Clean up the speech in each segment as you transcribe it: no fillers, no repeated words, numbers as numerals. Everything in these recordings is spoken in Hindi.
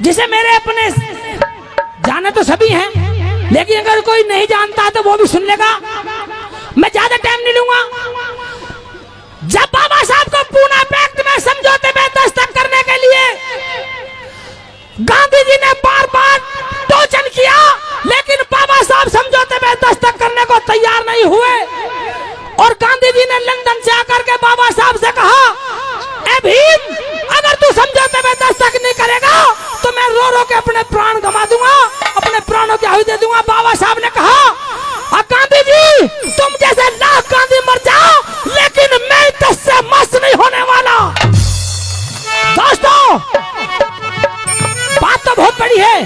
जिसे मेरे अपने जाने तो सभी हैं, लेकिन अगर कोई नहीं जानता तो वो भी सुन लेगा। मैं ज्यादा टाइम नहीं लूंगा। जब बाबा साहब को पूना पैक्ट में समझौते में दस्तखत करने के लिए गांधी जी ने बार बार टोचन किया, लेकिन बाबा साहब समझौते में दस्तखत करने को तैयार नहीं हुए। और गांधी जी ने लंदन से आकर के बाबा साहब से कहा, ए भीम, अगर तू समझौते में दस्तखत नहीं करेगा तो मैं रो रो के अपने प्राण गंवा दूंगा, अपने प्राणों की आहुति दे दूंगा। बाबा साहब ने कहा, गांधी जी, तुम जैसे लाख गांधी मर जाओ, लेकिन मैं इससे मस्त नहीं होने वाला। दोस्तों, बात तो बहुत बड़ी है।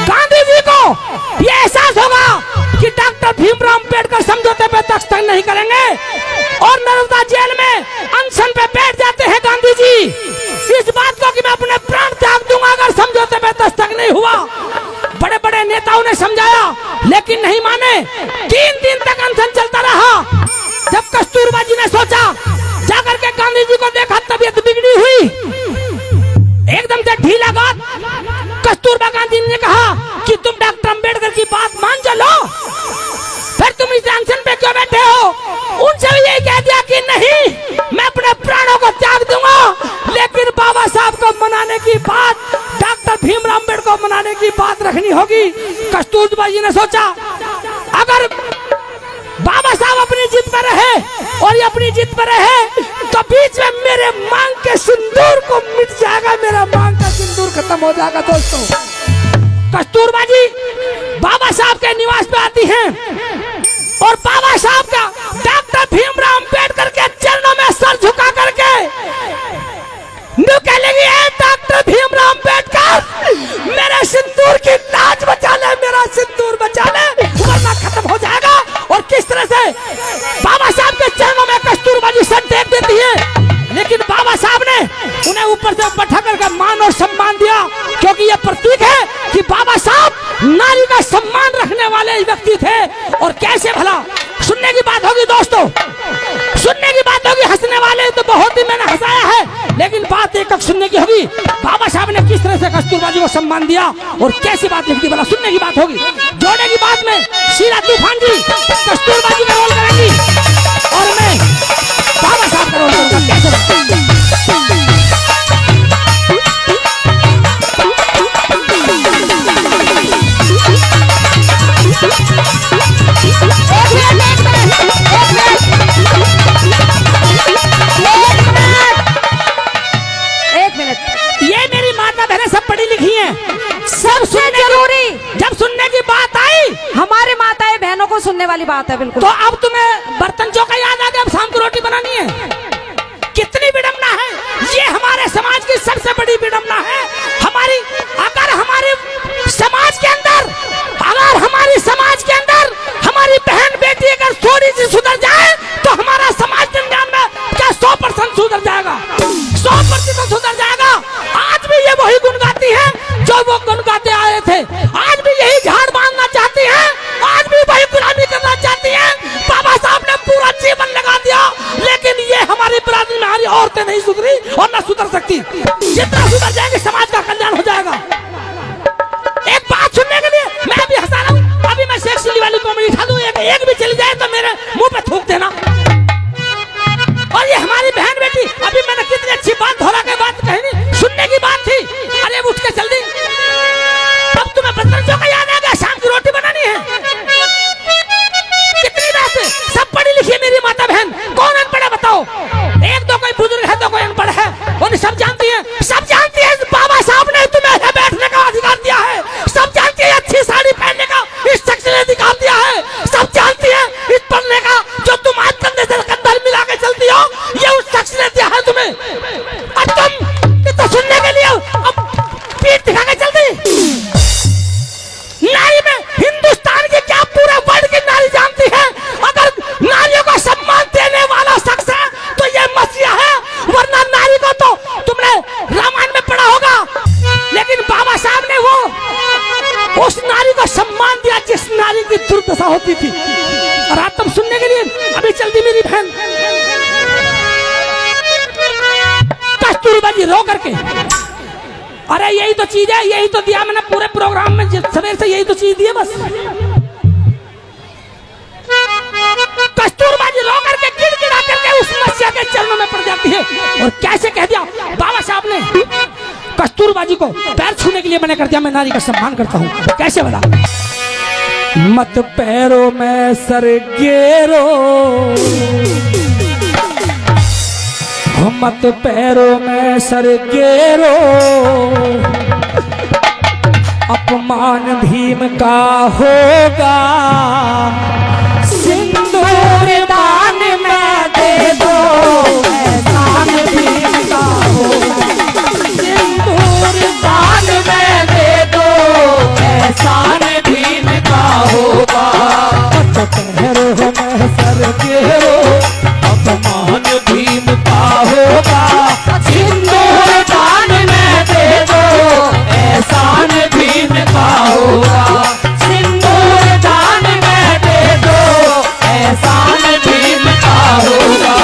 गांधी जी को यह एहसास होगा कि डॉक्टर भीमराव अंबेडकर समझौते पे दस्तखत नहीं करेंगे और नर्मदा जेल में अनशन पे बैठ जाते हैं गांधी जी, इस बात को कि मैं अपने प्राण त्याग दूंगा अगर समझौते पे दस्तखत नहीं हुआ। बड़े बड़े नेताओं ने समझाया, लेकिन नहीं माने। 3 दिन तक अनशन चलता रहा। जब कस्तूरबा जी ने सोचा, जाकर के गांधी जी को देखा, तबीयत बिगड़ी हुई, एकदम से ढीला बात। कस्तूरबा गांधी ने कहा कि तुम डॉक्टर अंबेडकर की बात मान चलो, फिर तुम इस अनशन पे क्यों बैठे हो? उनसे भी यही कह दिया कि नहीं, मैं अपने प्राणों को त्याग दूंगा। लेकिन बाबा साहब को मनाने की बात, डॉक्टर भीमराव अंबेडकर को मनाने की बात रखनी होगी। कस्तूरबा जी ने सोचा, अगर बाबा साहब अपनी जिद पर रहे और ये अपनी जिद पर रहे तो बीच में मेरे मांग के सिंदूर को मिट जाएगा, मेरा मांग का सिंदूर खत्म हो जाएगा। दोस्तों, कस्तूरबा जी बाबा साहब के निवास पे आती हैं और बाबा साहब का डॉक्टर भीमराव अंबेडकर के चरणों में सर झुका करके कह लगी, डॉक्टर भीमराव अंबेडकर, मेरे सिंदूर की लाज बचा ले, मेरा सिंदूर बचा ले, वरना खत्म हो जाएगा। और किस तरह से बाबा साहब के चरणों में कस्तूरबा जी सर टेक देती है, लेकिन बाबा साहब ने उन्हें ऊपर से बैठा करके मान और सम्मान दिया, क्योंकि यह प्रतीक है कि बाबा साहब नारी का सम्मान रखने वाले व्यक्ति थे। और कैसे भला सुनने की बात होगी दोस्तों, सुनने की बात होगी। हंसने वाले तो बहुत ही मैंने हंसाया है, लेकिन बात एक सुनने की होगी। बाबा साहब ने किस तरह से कस्तूरबा जी को सम्मान दिया और कैसी बात लिखती, भला सुनने की बात होगी। जोड़ने की बात में शीला तूफान जी कस्तूरबा जी का रोल करेंगी और मैं बाबा साहब का रोल करूंगा। कैसे हमारे माताएं बहनों को सुनने वाली बात है बिल्कुल। तो अब तुम्हें बर्तन चौका याद आ गया, अब शाम को रोटी बनानी है। कितनी विडंबना है, ये हमारे समाज की सबसे बड़ी विडंबना है। अगर हमारे समाज के अंदर हमारी बहन बेटी अगर थोड़ी सी सुधर जाए तो हमारा समाज दुनिया में क्या 100% सुधर जाएगा, 100% सुधर जाएगा। आज भी ये वही गुण गाती है जो वो गुण गाते आए थे, आज भी यही झाड़ बांधना चाहती है, आज भी वही गुलामी करना चाहती है। बाबा साहब ने पूरा जीवन लगा दिया, लेकिन ये हमारी बिरादरी में हमारी औरतें नहीं सुधरी और न सुधर सकती। जितना सुधर जाएंगे समाज का कल्याण हो जाएगा। एक बात सुनने के लिए मैं भी हंसा रहा हूँ, अभी मैं शेख चिल्ली वाली कॉमेडी उठा दूं, एक भी चली जाए तो मेरे मुंह पे थूक देना। और ये हमारी बहन बेटी, अभी मैंने कितनी अच्छी बात धोरा के बात कही, सुनने की बात थी, अरे उठ के चल दी। अब तुम्हें बर्तन चौका याद आ गया, शाम की रोटी बनानी है। कितनी बात है, सब पढ़ी लिखी है मेरी माता बहन, कौन अनपढ़ है बताओ? एक दो कोई बुजुर्ग है तो कोई अनपढ़ है, और सब जानती है, सब जानती है बाबा साहब ने तुम्हें बैठने का अधिकार दिया है, सब जानती है अच्छी साड़ी पहनने का इस शख्स ने अधिकार दिया है, सब जानती है इस पढ़ने का जो तुम आज कंधे से कंधा मिला के चलती हो, ये उस शख्स ने दिया है तुम्हें। अब तुम तो सुनने के लिए अब पीठ दिखा के चलती। नारी में हिंदुस्तान की क्या पूरे वर्ल्ड की नारी जानती है, अगर नारियों को सम्मान देने वाला शख्स है तो ये मसीहा है, वरना नारी को तो तुमने रामायण में पढ़ा होगा। लेकिन बाबा साहब ने वो उस नारी को सम्मान दिया जिस नारी की दुर्दशा होती थी। और आज तुम सुनने के लिए अभी चलती मेरी बहन कस्तूरबा जी रो करके अरे यही तो चीज है, यही तो दिया मैंने पूरे प्रोग्राम में, सवेर से यही तो चीज दी है बस। कस्तूरबा जी रो करके गिड़गिड़ा करके उस मसीहा के चरणों में पड़ जाती है। और कैसे कह दिया बाबा साहब ने कस्तूरबा जी को पैर छूने के लिए मैंने कर दिया, मैं नारी का सम्मान करता हूँ। कैसे बता, मत पैरों में सर गेरो, मत पैरों में सर गेरो, अपमान भीम का होगा, सिंदूर दान में दे दो, एहसान भीम का होगा, सिंदूर दान में दे दो, एहसान भीम का होगा। पैरों में सर गेरो, अपमान भीम का होगा, सिंदूर दान में दे दो, एहसान भीम का होगा, सिंदूर दान में दे दो, एहसान भीम का होगा।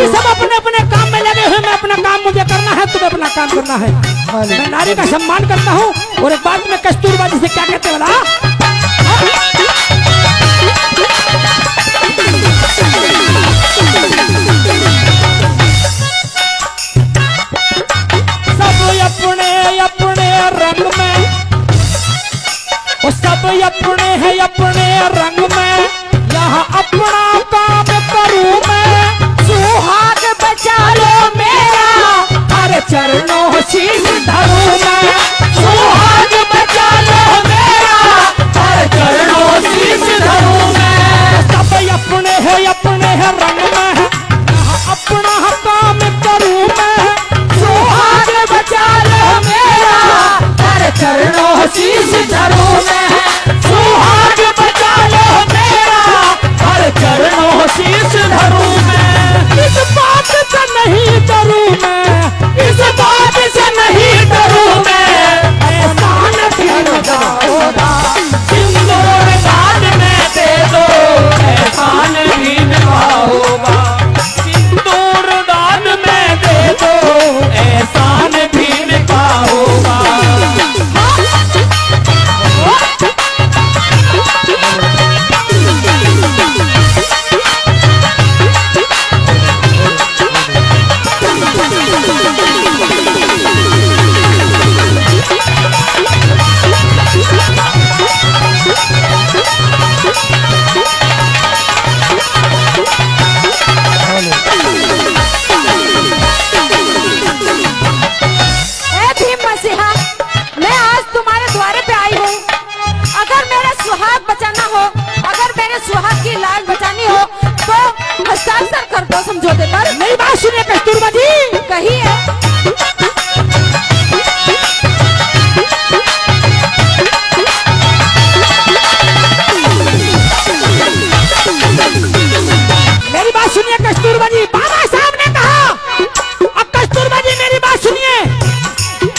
सब अपने अपने काम में लगे हुए, मैं अपना काम मुझे करना है, तुम्हें अपना काम करना है। मैं नारी का सम्मान करता हूँ। और एक बात में कस्तूरबा जी से क्या कहते बोला, सब अपने अपने रंग में, और सब अपने है अपने रंग में, यहाँ अपना काम करूँ मैं, सुहाग बचा लो मेरा, हर चरणों शीश धरूं मैं, सुहाग बचा लो मेरा, हर चरणों शीश धरूं मैं। सब अपने है रंग में, यहाँ अपना काम करूं मैं, सुहाग बचा लो मेरा, हर चरणों शीश धरूं मैं, सुहाग बचा लो मेरा, हर चरणों शीश धरूं मैं। इस बात से नहीं डरूं मैं, इस बात से नहीं डरूं मैं, एहसान भीम का होगा, सिंदूर दान में दे दो, एहसान भीम का होगा, सिंदूर दान में दे दो, एहसान भीम का होगा। समझौते पर नहीं। बात सुनिए कस्तूरबा जी, कहिए। मेरी बात सुनिए कस्तूरबा जी, बाबा साहब ने कहा। अब कस्तूरबा जी मेरी बात सुनिए,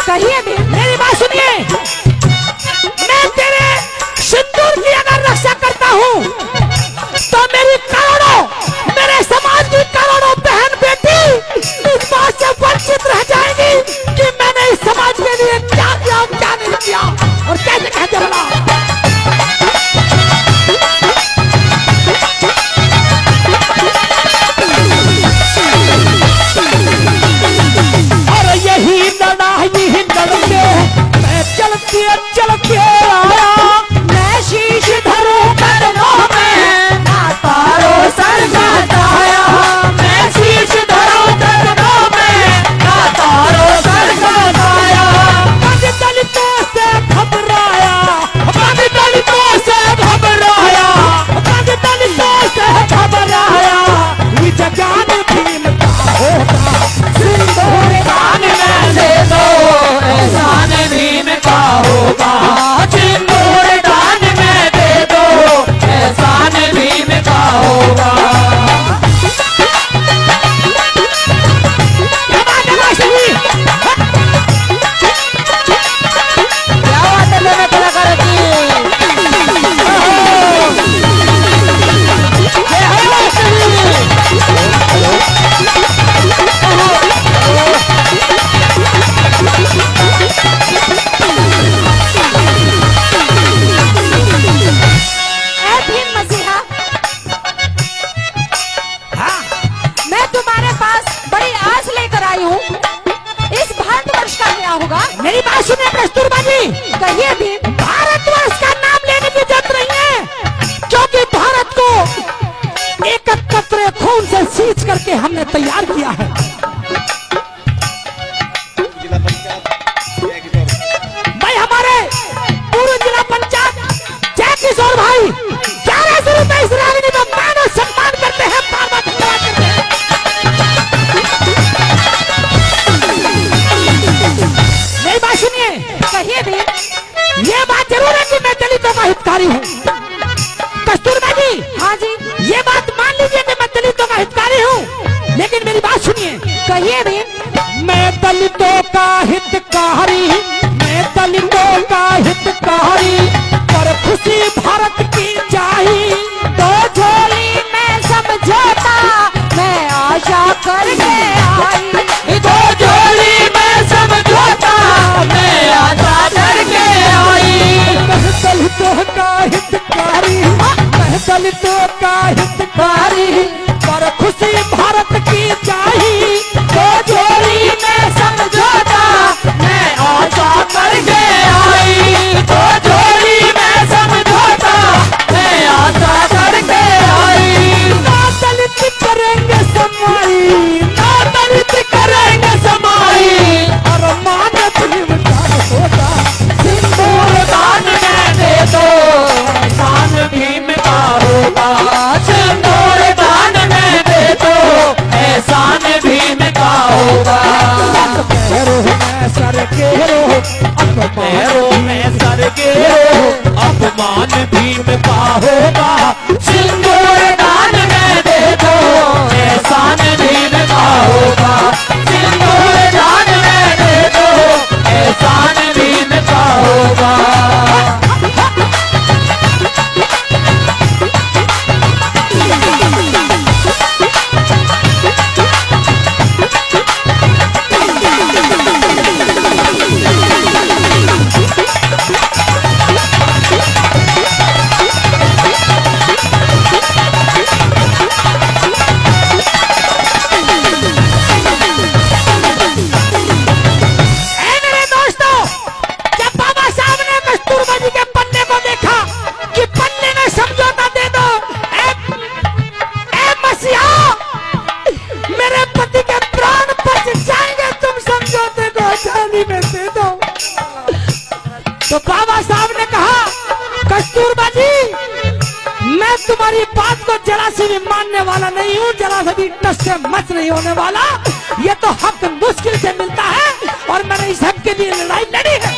कहिए भी। मेरी बात सुनिए, मैं तेरे सिंदूर की अगर रक्षा करता हूँ तो मेरी करोड़ों, मेरे समाज की करोड़ों बहन बेटी बड़ी आस लेकर आई हूँ। इस भारतवर्ष का क्या होगा? मेरी बात सुनिए कस्तूरबा जी, कहिए भीम। भारतवर्ष का नाम लेने की जरूरत नहीं है, क्योंकि भारत को एक कतरे खून से सींच करके हमने तैयार किया है। भाई हमारे पूर्व जिला पंचायत जय किशोर भाई 1100 रुपए इस रागिनी में मान और सम्मान करते हैं, बार बार धन्यवाद करते हैं। मेरी बात सुनिए, कहिए भीम। ये बात जरूर है कि मैं दलितों का हितकारी हूँ। कस्तूरबा जी, हाँ जी, ये बात मान लीजिए कि मैं दलितों का हितकारी हूँ, लेकिन मेरी बात सुनिए। कहिए भीम। मैं दलितों का हितकारी, मैं दलितों का हितकारी, पर खुशी भारत की चाहिए। दो झोली में समझौता मैं आशा करके आई। दो झोली में समझौता मैं आशा करके आई। मैं दलितों का हितकारी, मैं दलितों का हितकारी, पर खुशी भारत की चाहिए। दो झोली में समझौता मैं आशा करके आई। दो झोली में समझौता मैं आशा करके आई। ना दलित करेंगे समाई, ना दलित करेंगे समाई, और मान भीम का होगा। सिंदूर दान में दे दो, एहसान भीम का होगा। सिंदूर दान में दे दो, एहसान भीम का होगा। पैरों में सर के रो, पैरों में सर के रो, अपमान भीम का होगा। सिंदूर दान में दे दो, एहसान भीम का होगा। सिंदूर दान में दे दो, एहसान भीम का होगा। तो बाबा साहब ने कहा कस्तूरबा जी, मैं तुम्हारी बात को जरा से भी मानने वाला नहीं हूँ, जरा से भी टस से मच नहीं होने वाला। ये तो हक मुश्किल से मिलता है और मैंने इस हक के लिए लड़ाई लड़ी है।